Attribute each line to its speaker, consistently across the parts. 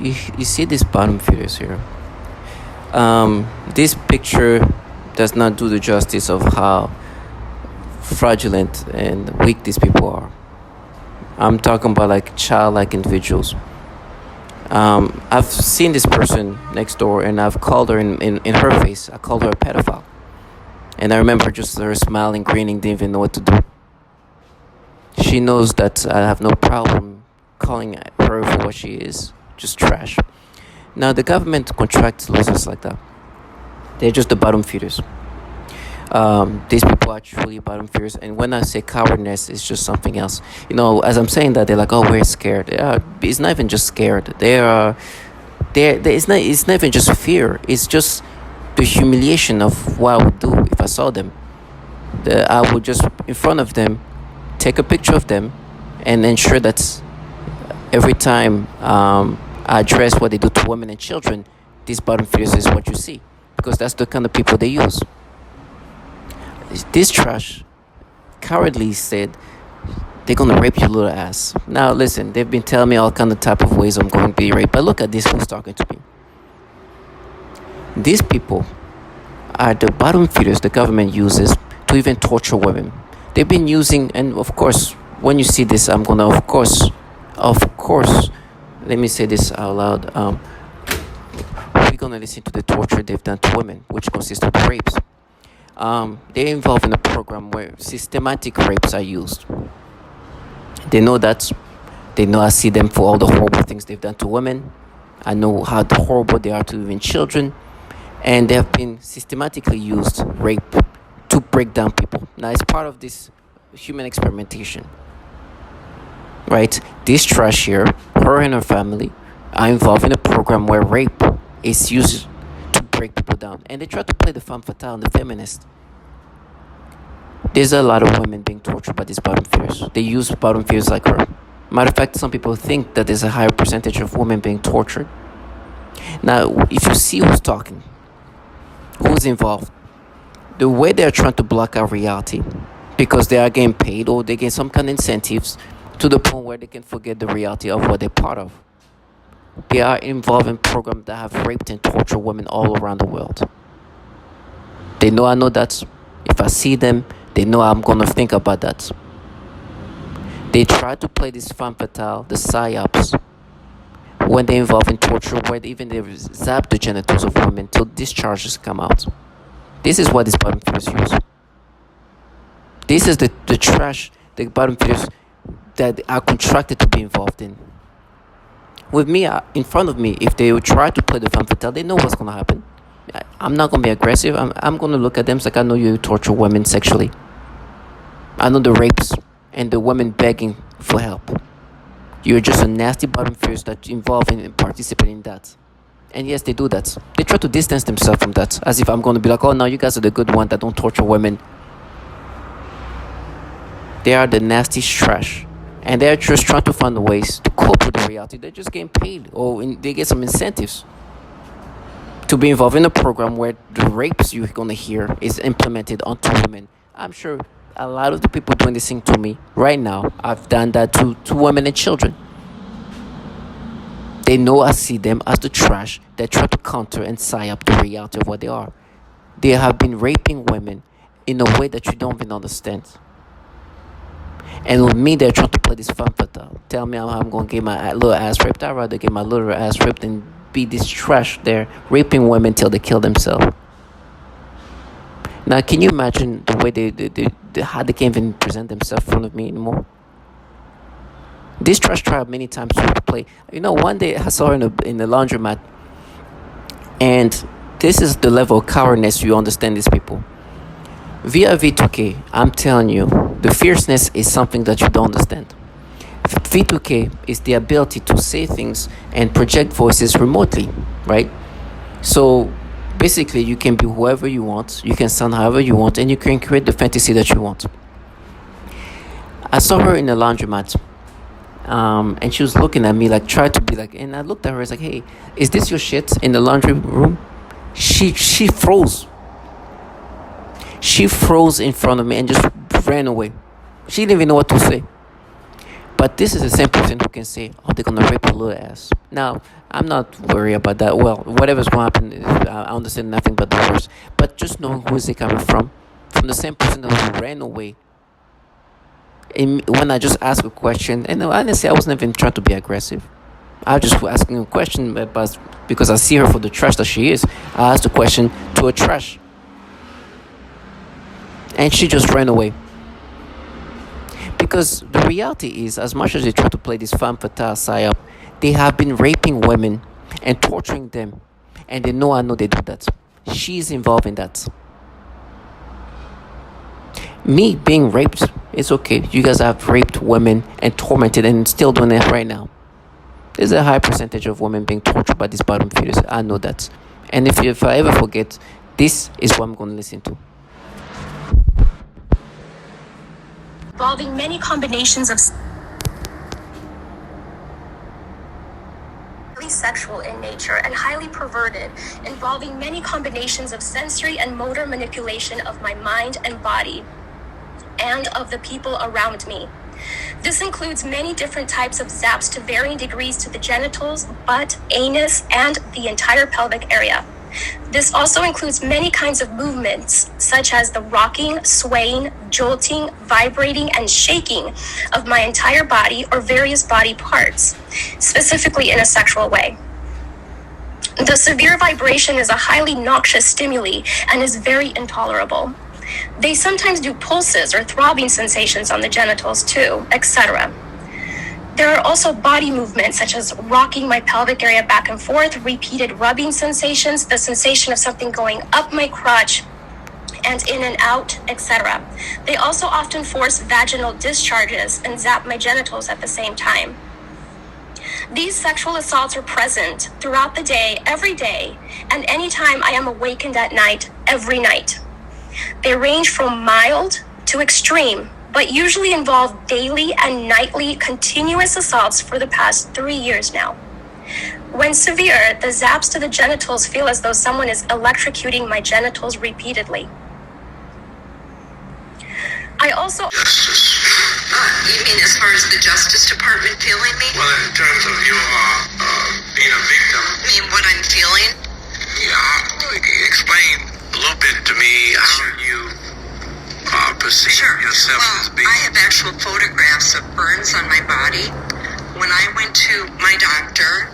Speaker 1: you see this bottom feeders here. This picture does not do the justice of how fraudulent and weak these people are. I'm talking about like childlike individuals. I've seen this person next door, and I've called her in her face. I called her a pedophile. And I remember just her smiling, grinning, didn't even know what to do. She knows that I have no problem calling her for what she is, just trash. Now, the government contracts losers like that. They're just the bottom feeders. These people are truly bottom feeders. And when I say cowardness, it's just something else. As I'm saying that, they're like, oh, we're scared. It's not even just scared. It's not even just fear. It's just the humiliation of what I would do if I saw them. I would just, in front of them, take a picture of them and ensure that every time I address what they do to women and children, these bottom feeders is what you see, because that's the kind of people they use. This trash cowardly said they're gonna rape your little ass. Now listen, they've been telling me all kind of type of ways I'm going to be raped, but look at this who's talking to me. These people are the bottom feeders the government uses to even torture women. They've been using, and of course, when you see this, I'm gonna, of course, let me say this out loud. We're gonna listen to the torture they've done to women, which consists of rapes. They're involved in a program where systematic rapes are used. They know that. They know I see them for all the horrible things they've done to women. I know how horrible they are to even children. And they have been systematically used, rape, to break down people. Now, it's part of this human experimentation. Right? This trash here, her and her family, are involved in a program where rape is used to break people down. And they try to play the femme fatale and the feminist. There's a lot of women being tortured by these bottom feeders. They use bottom feeders like her. Matter of fact, some people think that there's a higher percentage of women being tortured. Now, if you see who's talking, who's involved, the way they're trying to block out reality, because they are getting paid or they get some kind of incentives, to the point where they can forget the reality of what they're part of. They are involved in programs that have raped and tortured women all around the world. They know I know that. If I see them, they know I'm going to think about that. They try to play this femme fatale, the psyops, when they're involved in torture, where they zap the genitals of women till discharges come out. This is what these bottom feeders use. This is the trash the bottom feeders that are contracted to be involved in. With me, in front of me, if they would try to play the femme fatale, they know what's going to happen. I'm not going to be aggressive. I'm going to look at them like, I know you torture women sexually. I know the rapes and the women begging for help. You're just a nasty bottom feeders that involved in participating in that. And yes, they do that. They try to distance themselves from that, as if I'm going to be like, oh, no, you guys are the good one that don't torture women. They are the nasty trash. And they're just trying to find ways to cope with the reality. They're just getting paid, or they get some incentives to be involved in a program where the rapes you're going to hear is implemented onto women. I'm sure a lot of the people doing this thing to me right now, I've done that to women and children. They know I see them as the trash that try to counter and psyop the reality of what they are. They have been raping women in a way that you don't even understand. And with me, they're trying to play this femme fatale. Tell me I'm going to get my little ass raped. I'd rather get my little ass raped than be this trash there raping women till they kill themselves. Now, can you imagine the way how they can't even present themselves in front of me anymore? This trash tried many times to play. One day I saw her in the laundromat, and this is the level of cowardness you understand these people. Via V2K, I'm telling you, the fierceness is something that you don't understand. V2K is the ability to say things and project voices remotely, right? So basically, you can be whoever you want, you can sound however you want, and you can create the fantasy that you want. I saw her in the laundromat, and she was looking at me like, tried to be like, and I looked at her, I was like, hey, is this your shit in the laundry room? She froze. She froze in front of me and just ran away. She didn't even know what to say. But this is the same person who can say, "Oh, they're gonna rape your little ass." Now, I'm not worried about that. Well, whatever's gonna happen, I understand nothing but the worst. But just knowing who is it coming from the same person who ran away. And when I just ask a question, and honestly, I wasn't even trying to be aggressive. I was just asking a question, but because I see her for the trash that she is, I asked the question to a trash, and she just ran away. Because the reality is, as much as they try to play this femme fatale psyop, they have been raping women and torturing them, and they know I know they do that. She's involved in that. Me being raped, it's okay. You guys have raped women and tormented and still doing it right now. There's a high percentage of women being tortured by these bottom feeders. I know that. And if I ever forget, this is what I'm going to listen to.
Speaker 2: Involving many combinations of sexual in nature and highly perverted, involving many combinations of sensory and motor manipulation of my mind and body and of the people around me. This includes many different types of zaps to varying degrees to the genitals, butt, anus, and the entire pelvic area. This also includes many kinds of movements, such as the rocking, swaying, jolting, vibrating, and shaking of my entire body or various body parts, specifically in a sexual way. The severe vibration is a highly noxious stimuli and is very intolerable. They sometimes do pulses or throbbing sensations on the genitals too, etc. There are also body movements such as rocking my pelvic area back and forth, repeated rubbing sensations, the sensation of something going up my crotch and in and out, etc. They also often force vaginal discharges and zap my genitals at the same time. These sexual assaults are present throughout the day, every day, and anytime I am awakened at night, every night. They range from mild to extreme, but usually involve daily and nightly continuous assaults for the past 3 years now. When severe, the zaps to the genitals feel as though someone is electrocuting my genitals repeatedly. I also...
Speaker 3: You mean as far as the Justice Department feeling me?
Speaker 4: Well, in terms of you being a victim.
Speaker 3: I mean, what I'm feeling?
Speaker 4: Yeah, explain a little bit to me how you perceive yourself as being.
Speaker 3: I have actual photographs of burns on my body. When I went to my doctor,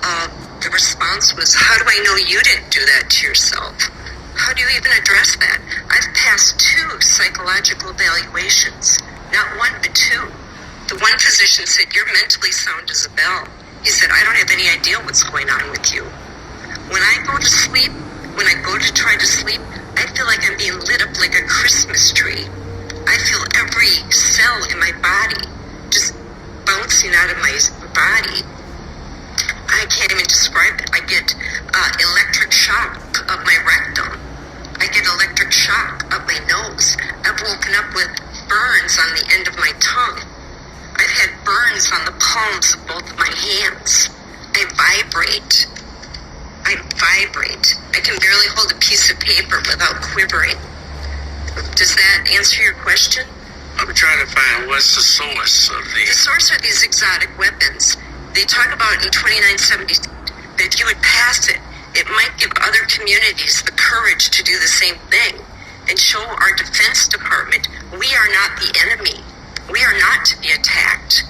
Speaker 3: the response was, "How do I know you didn't do that to yourself? How do you even address that?" I've passed 2 psychological evaluations, not 1 but 2. The one physician said, "You're mentally sound as a bell." He said, "I don't have any idea what's going on with you." When I go to sleep, when I go to try to sleep, I feel like I'm being lit up like a Christmas tree. I feel every cell in my body just bouncing out of my body. I can't even describe it. I get electric shock of my rectum. I get electric shock of my nose. I've woken up with burns on the end of my tongue. I've had burns on the palms of both of my hands. I vibrate. I can barely hold a piece of paper without quivering. Does that answer your question?
Speaker 4: I'm trying to find what's the source of
Speaker 3: The source are these exotic weapons. They talk about in 2970 that if you would pass it, it might give other communities the courage to do the same thing and show our Defense Department we are not the enemy. We are not to be attacked.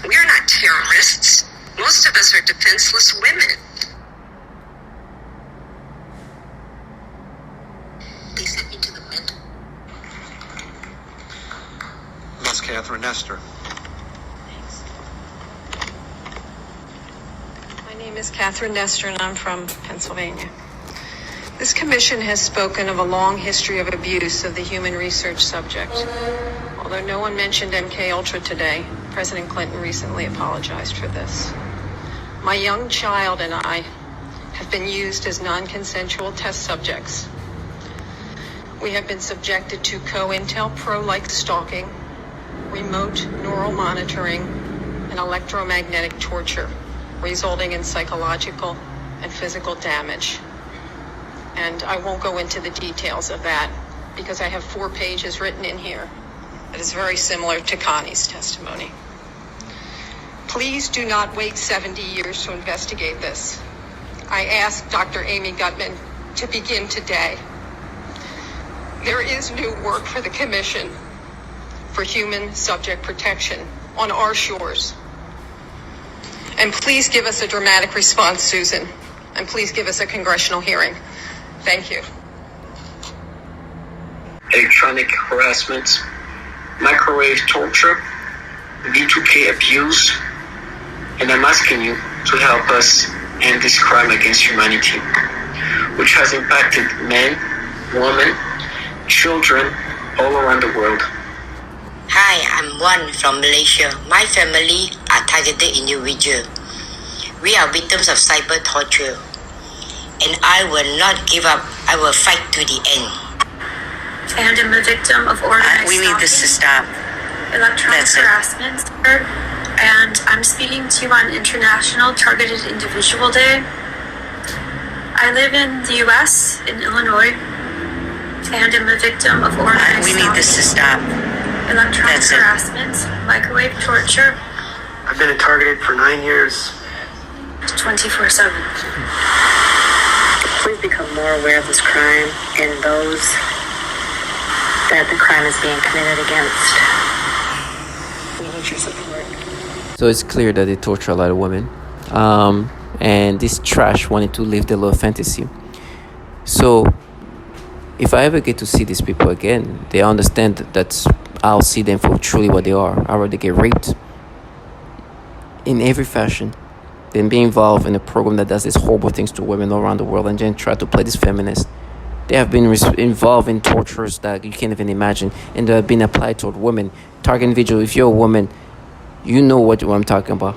Speaker 3: We are not terrorists. Most of us are defenseless women. They sent me to the mental.
Speaker 5: Miss Catherine Nestor.
Speaker 6: My name is Catherine Nestor, and I'm from Pennsylvania. This commission has spoken of a long history of abuse of the human research subject. Although no one mentioned MK Ultra today, President Clinton recently apologized for this. My young child and I have been used as non-consensual test subjects. We have been subjected to COINTELPRO-like stalking, remote neural monitoring, and electromagnetic torture, resulting in psychological and physical damage. And I won't go into the details of that because I have 4 pages written in here that is very similar to Connie's testimony. Please do not wait 70 years to investigate this. I ask Dr. Amy Gutman to begin today. There is new work for the Commission for Human Subject Protection on our shores. And please give us a dramatic response, Susan. And please give us a congressional hearing. Thank you.
Speaker 7: Electronic harassment, microwave torture, V2K abuse, and I'm asking you to help us end this crime against humanity, which has impacted men, women, children all around the world.
Speaker 8: Hi, I'm Wan from Malaysia. My family are targeted individuals. We are victims of cyber torture. And I will not give up. I will fight to the end.
Speaker 2: And I'm a victim of organized
Speaker 8: We need this to stop.
Speaker 2: electronic harassment. And I'm speaking to you on International Targeted Individual Day. I live in the U.S., in Illinois, and I'm a victim of organized
Speaker 8: We need this to stop.
Speaker 2: electronic harassment, microwave torture,
Speaker 7: I've been targeted for 9 years.
Speaker 2: 24/7.
Speaker 9: Please become more aware of this crime and those that the crime is being committed against. We need your support.
Speaker 1: So it's clear that they torture a lot of women. And this trash wanted to live their little fantasy. So if I ever get to see these people again, they understand that I'll see them for truly what they are. I'd rather get raped in every fashion than be involved in a program that does these horrible things to women all around the world and then try to play this feminist. They have been involved in tortures that you can't even imagine, and they have been applied toward women. Target individual, if you're a woman, you know what I'm talking about.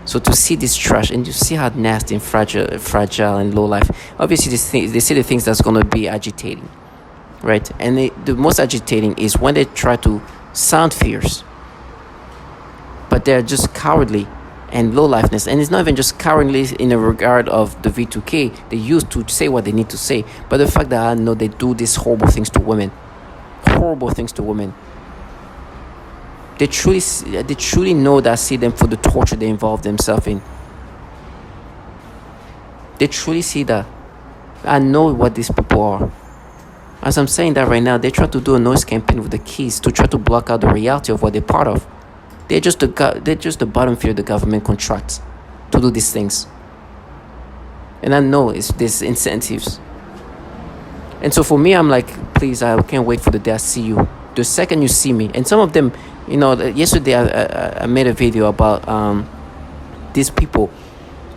Speaker 1: So to see this trash and you see how nasty and fragile and low life, obviously they see the things that's going to be agitating, right? And the most agitating is when they try to sound fierce, but they're just cowardly and low lifeness. And it's not even just cowardly in the regard of the V2K. They used to say what they need to say, but the fact that I know they do these horrible things to women, They truly know that I see them for the torture they involve themselves in. They truly see that. I know what these people are. As I'm saying that right now, they try to do a noise campaign with the keys to try to block out the reality of what they're part of. They're just the bottom feeder the government contracts to do these things. And I know it's these incentives. And so for me, I'm like, please, I can't wait for the day I see you. The second you see me, and some of them, yesterday I made a video about these people,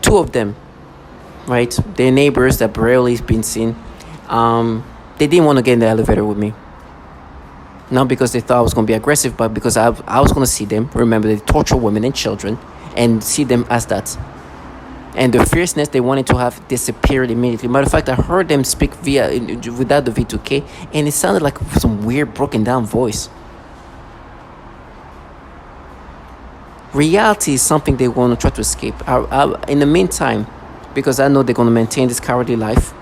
Speaker 1: 2 of them, right? Their neighbors that barely been seen. They didn't want to get in the elevator with me. Not because they thought I was going to be aggressive, but because I was going to see them. Remember, they torture women and children and see them as that. And the fierceness they wanted to have disappeared immediately. Matter of fact, I heard them speak without the V2K, and it sounded like some weird broken down voice. Reality is something they want to try to escape. In the meantime, because I know they're going to maintain this cowardly life,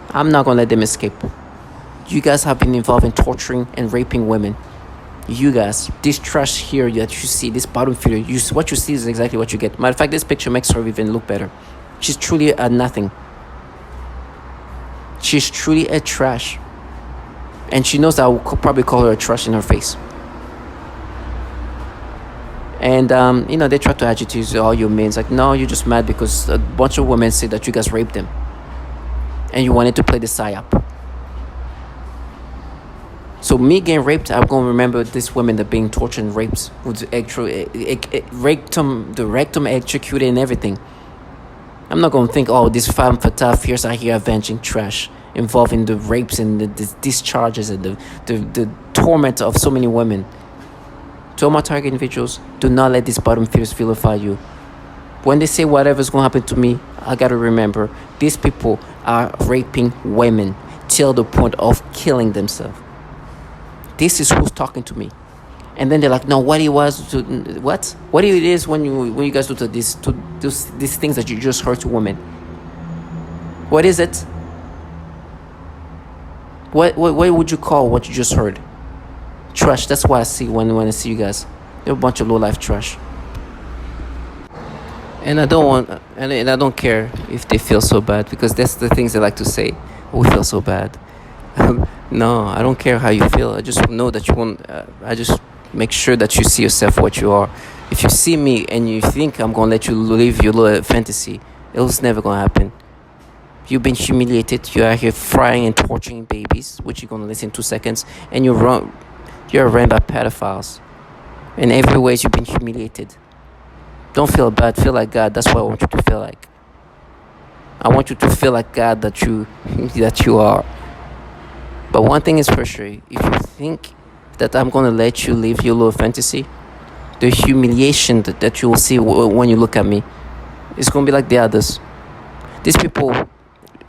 Speaker 1: I'm not going to let them escape. You guys have been involved in torturing and raping women. You guys, this trash here that you see, this bottom feeder, what you see is exactly what you get. Matter of fact, this picture makes her even look better. She's truly a nothing. She's truly a trash. And she knows I will probably call her a trash in her face. And, they try to agitate all your men. It's like, no, you're just mad because a bunch of women say that you guys raped them. And you wanted to play the psyop. So me getting raped, I'm going to remember these women that being tortured and raped with the rectum electrocuted and everything. I'm not going to think, this femme fatale fierce out here avenging trash involving the rapes and the discharges and the torment of so many women. To all my target individuals, do not let these bottom feeders vilify you. When they say whatever's going to happen to me, I got to remember, these people are raping women till the point of killing themselves. This is who's talking to me. And then they're like, no, what it is when you guys do these things that you just heard to women. What is it? What would you call what you just heard? Trash. That's what I see when I see you guys. You're a bunch of low life trash. And I don't want, and I don't care if they feel so bad, because that's the things they like to say. We feel so bad. No, I don't care how you feel. I just know that you won't. I just make sure that you see yourself for what you are. If you see me and you think I'm gonna let you live your little fantasy, it was never gonna happen. You've been humiliated. You are here frying and torturing babies, which you're gonna listen in 2 seconds, and you're ran by pedophiles. In every way, you've been humiliated. Don't feel bad. Feel like God. That's what I want you to feel like. I want you to feel like God that you are. But one thing is for sure: if you think that I'm gonna let you live your little fantasy, the humiliation that you will see when you look at me, it's gonna be like the others. These people,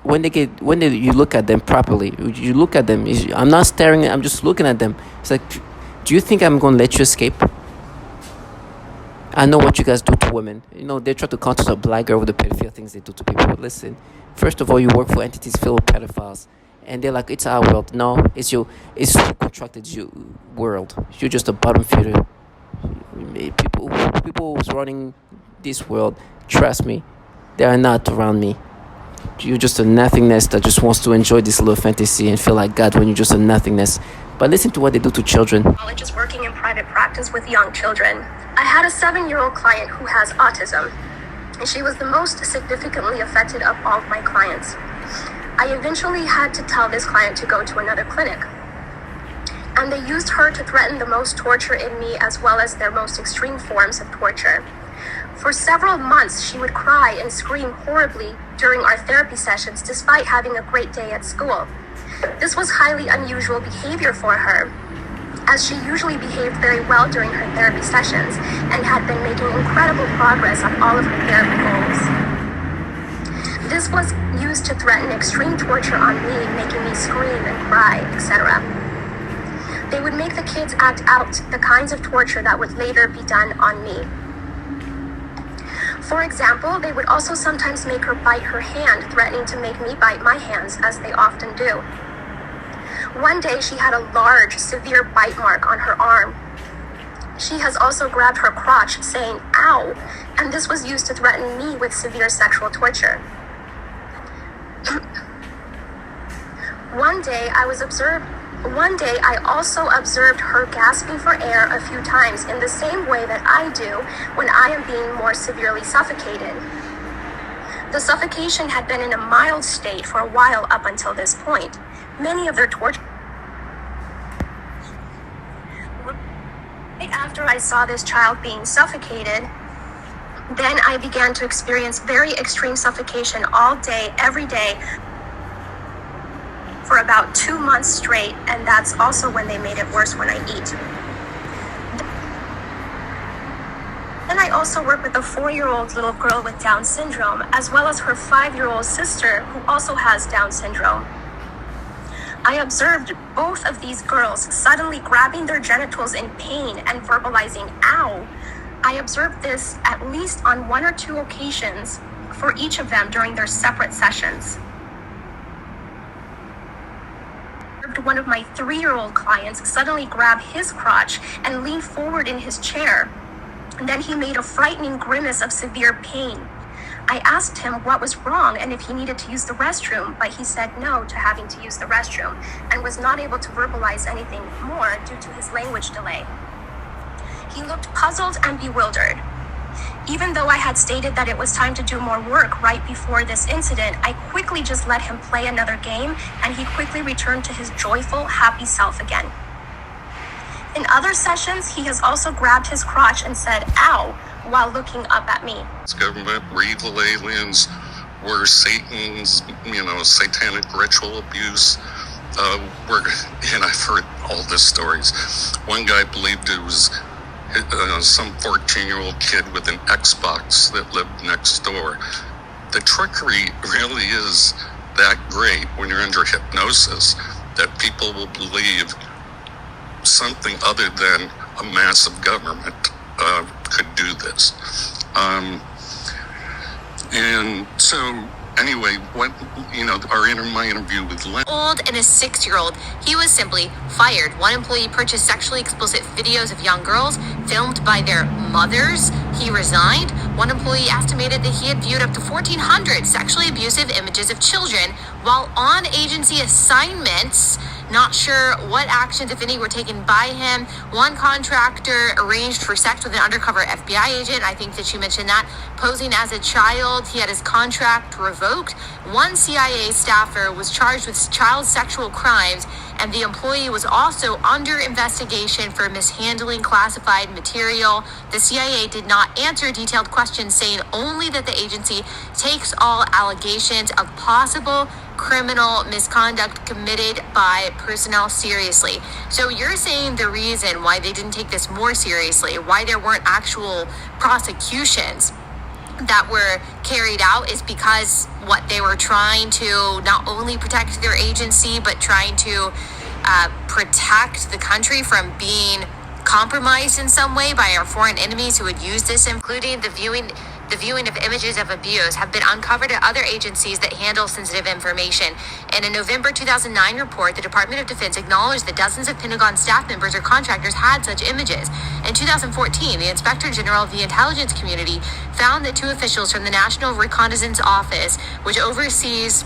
Speaker 1: when you look at them properly, you look at them. I'm not staring. I'm just looking at them. It's like, do you think I'm gonna let you escape? I know what you guys do to women. They try to counter the black girl with the pedophile things they do to people. But listen, first of all, you work for entities filled with pedophiles, and they're like, it's our world. No, it's who contracted your world. You're just a bottom feeder. People who's running this world, trust me, they are not around me. You're just a nothingness that just wants to enjoy this little fantasy and feel like God when you're just a nothingness. But listen to what they do to children.
Speaker 2: College is working in private practice with young children. I had a 7-year-old client who has autism, and she was the most significantly affected of all of my clients. I eventually had to tell this client to go to another clinic, and they used her to threaten the most torture in me as well as their most extreme forms of torture. For several months, she would cry and scream horribly during our therapy sessions despite having a great day at school. This was highly unusual behavior for her, as she usually behaved very well during her therapy sessions and had been making incredible progress on all of her therapy goals. This was used to threaten extreme torture on me, making me scream and cry, etc. They would make the kids act out the kinds of torture that would later be done on me. For example, they would also sometimes make her bite her hand, threatening to make me bite my hands, as they often do. One day, she had a large, severe bite mark on her arm. She has also grabbed her crotch, saying, "Ow," and this was used to threaten me with severe sexual torture. One day, I also observed her gasping for air a few times in the same way that I do when I am being more severely suffocated. The suffocation had been in a mild state for a while up until this point. Many of their torture. Right after I saw this child being suffocated, then I began to experience very extreme suffocation all day, every day, for about 2 months straight, and that's also when they made it worse when I eat. Then I also work with a 4-year-old little girl with Down syndrome, as well as her 5-year-old sister who also has Down syndrome. I observed both of these girls suddenly grabbing their genitals in pain and verbalizing, "Ow." I observed this at least on 1 or 2 occasions for each of them during their separate sessions. One of my 3-year-old clients suddenly grab his crotch and lean forward in his chair. And then he made a frightening grimace of severe pain. I asked him what was wrong and if he needed to use the restroom, but he said no to having to use the restroom and was not able to verbalize anything more due to his language delay. He looked puzzled and bewildered. Even though I had stated that it was time to do more work right before this incident, I quickly just let him play another game, and he quickly returned to his joyful, happy self again. In other sessions, he has also grabbed his crotch and said, "Ow," while looking up at me.
Speaker 10: This government were evil aliens, were Satan's, satanic ritual abuse. And I've heard all these stories. One guy believed it was some 14-year-old kid with an Xbox that lived next door. The trickery really is that great when you're under hypnosis that people will believe something other than a massive government could do this. And so Anyway, my interview with Len.
Speaker 2: Old and a 6-year-old, he was simply fired. One employee purchased sexually explicit videos of young girls filmed by their mothers. He resigned. One employee estimated that he had viewed up to 1,400 sexually abusive images of children while on agency assignments. Not sure what actions, if any, were taken by him. One contractor arranged for sex with an undercover FBI agent. I think that you mentioned that. Posing as a child, he had his contract revoked. One CIA staffer was charged with child sexual crimes, and the employee was also under investigation for mishandling classified material. The CIA did not answer detailed questions, saying only that the agency takes all allegations of possible criminal misconduct committed by personnel seriously. So you're saying the reason why they didn't take this more seriously, why there weren't actual prosecutions that were carried out, is because what they were trying to not only protect their agency, but trying to protect the country from being compromised in some way by our foreign enemies who would use this, including the viewing of images of abuse, have been uncovered at other agencies that handle sensitive information. In a November 2009 report, the Department of Defense acknowledged that dozens of Pentagon staff members or contractors had such images. In 2014, the Inspector General of the Intelligence Community found that 2 officials from the National Reconnaissance Office, which oversees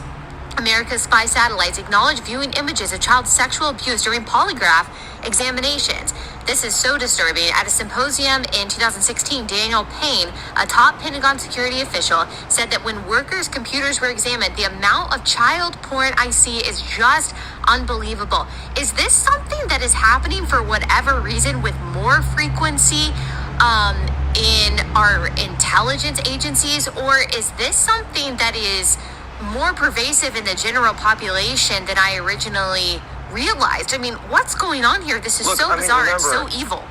Speaker 2: America's spy satellites, acknowledged viewing images of child sexual abuse during polygraph examinations. This is so disturbing. At a symposium in 2016, Daniel Payne, a top Pentagon security official, said that when workers' computers were examined, the amount of child porn I see is just unbelievable. Is this something that is happening for whatever reason with more frequency in our intelligence agencies, or is this something that is more pervasive in the general population than I originally realized? I mean, what's going on here? This is so bizarre. Remember, it's so evil.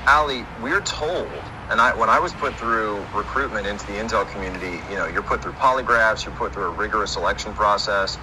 Speaker 5: Allie, we're told, and when I was put through recruitment into the intel community, you're put through polygraphs, you're put through a rigorous selection process.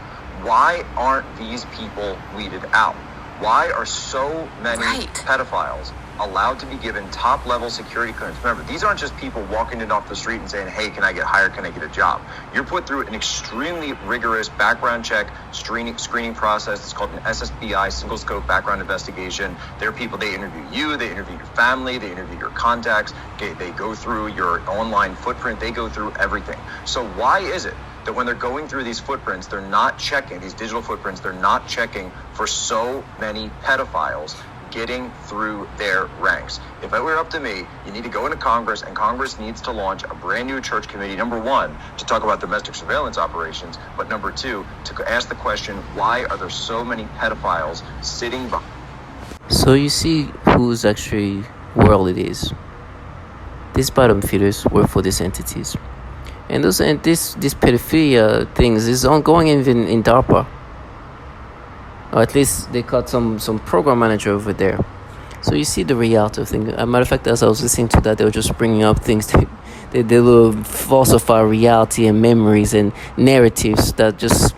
Speaker 5: Why aren't these people weeded out? Why are so many pedophiles allowed to be given top-level security clearance? Remember, these aren't just people walking in off the street and saying, hey, can I get hired? Can I get a job? You're put through an extremely rigorous background check screening process. It's called an SSBI, single scope background investigation. There are people, they interview you, they interview your family, they interview your contacts, they go through your online footprint, they go through everything. So why is it that when they're going through these footprints, they're not checking, these digital footprints, they're not checking for so many pedophiles getting through their ranks? If it were up to me, you need to go into Congress, and Congress needs to launch a brand new church committee, number 1, to talk about domestic surveillance operations, but number 2, to ask the question, why are there so many pedophiles sitting behind?
Speaker 1: So you see whose actually world it is. These bottom feeders work for these entities. And this pedophilia things is ongoing even in DARPA. Or at least they caught some program manager over there. So you see the reality of things. As a matter of fact, as I was listening to that, they were just bringing up things they will falsify reality and memories and narratives that just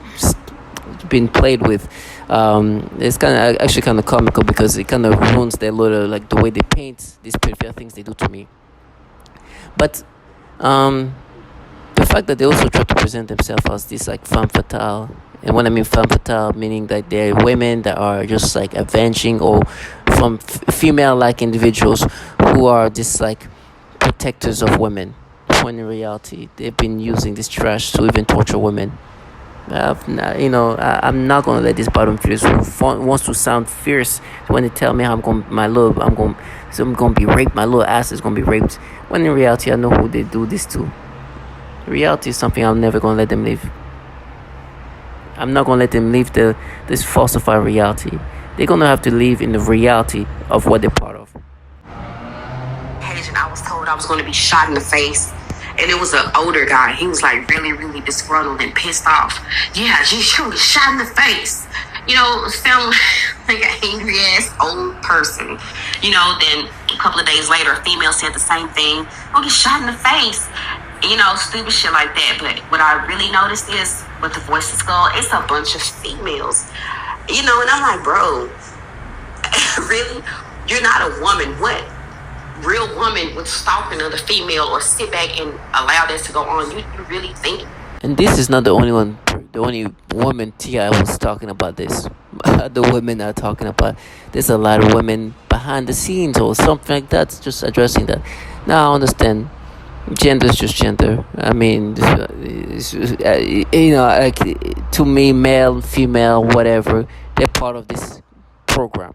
Speaker 1: been played with. It's kind of comical because it kind of ruins their little, like, the way they paint these pedophilia things they do to me. But the fact that they also try to present themselves as this, like, femme fatale. And when I mean femme fatale, meaning that they're women that are just, like, avenging, or from female-like individuals who are just, like, protectors of women, when in reality they've been using this trash to even torture women. I'm not gonna let this bottom feeders who wants to sound fierce when they tell me I'm gonna be raped, my little ass is gonna be raped, when in reality I know who they do this to. Reality is something I'm never gonna let them live. I'm not gonna let them live this falsified reality. They're gonna have to live in the reality of what they're part of.
Speaker 11: I was told I was going to be shot in the face, and it was an older guy. He was like really, really disgruntled and pissed off. Yeah, you're going to get shot in the face. Sound like an angry ass old person. Then a couple of days later, a female said the same thing. I'll get shot in the face. Stupid shit like that. But what I really noticed is, with the voices go, it's a bunch of females. And I'm like, bro, really? You're not a woman. What real woman would stalk another female or sit back and allow this to go on? You really think
Speaker 1: And this is not the only woman T.I. was talking about this. The women are talking about. There's a lot of women behind the scenes or something like that, just addressing that. Now I understand. Gender is just gender. I mean, like, to me, male, female, whatever, they're part of this program.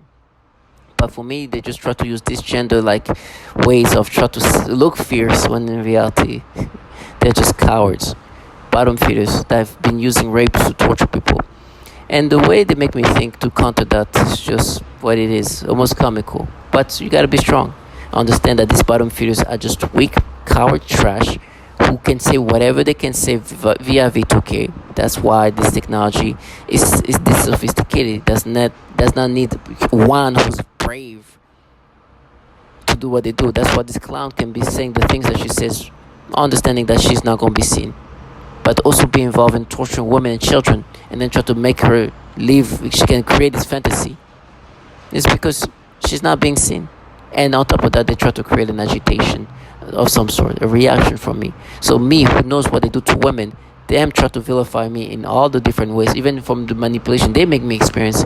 Speaker 1: But for me, they just try to use this gender like ways of try to look fierce when in reality they're just cowards, bottom feeders that have been using rapes to torture people. And the way they make me think to counter that is just what it is, almost comical. But you gotta be strong. Understand that these bottom feeders are just weak, coward trash who can say whatever they can say via V2K. That's why this technology is this sophisticated. It does not need one who's brave to do what they do. That's why this clown can be saying the things that she says, understanding that she's not going to be seen, but also be involved in torturing women and children, and then try to make her live. She can create this fantasy. It's because she's not being seen, and on top of that, they try to create an agitation of some sort, a reaction from me. So me, who knows what they do to women, them try to vilify me in all the different ways, even from the manipulation they make me experience.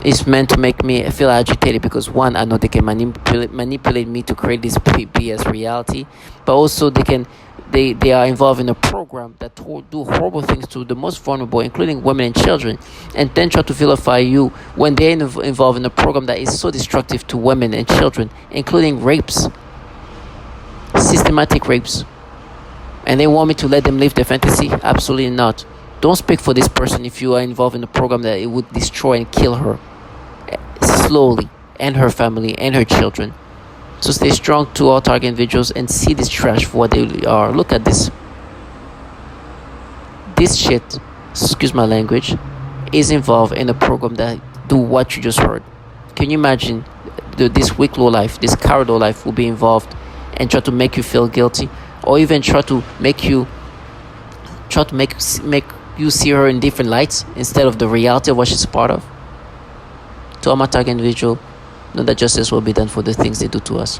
Speaker 1: It's meant to make me feel agitated because one, I know they can manipulate me to create this BS reality, but also they are involved in a program that do horrible things to the most vulnerable, including women and children, and then try to vilify you when they're involved in a program that is so destructive to women and children, including rapes, systematic rapes. And they want me to let them live their fantasy? Absolutely not. Don't speak for this person if you are involved in a program that it would destroy and kill her slowly, and her family and her children. So stay strong to all target individuals and see this trash for what they are. Look at this. This shit, excuse my language, is involved in a program that do what you just heard. Can you imagine this weak low life, this coward low life will be involved and try to make you feel guilty, or even try to make you see her in different lights instead of the reality of what she's part of? To all my target individual, know that justice will be done for the things they do to us.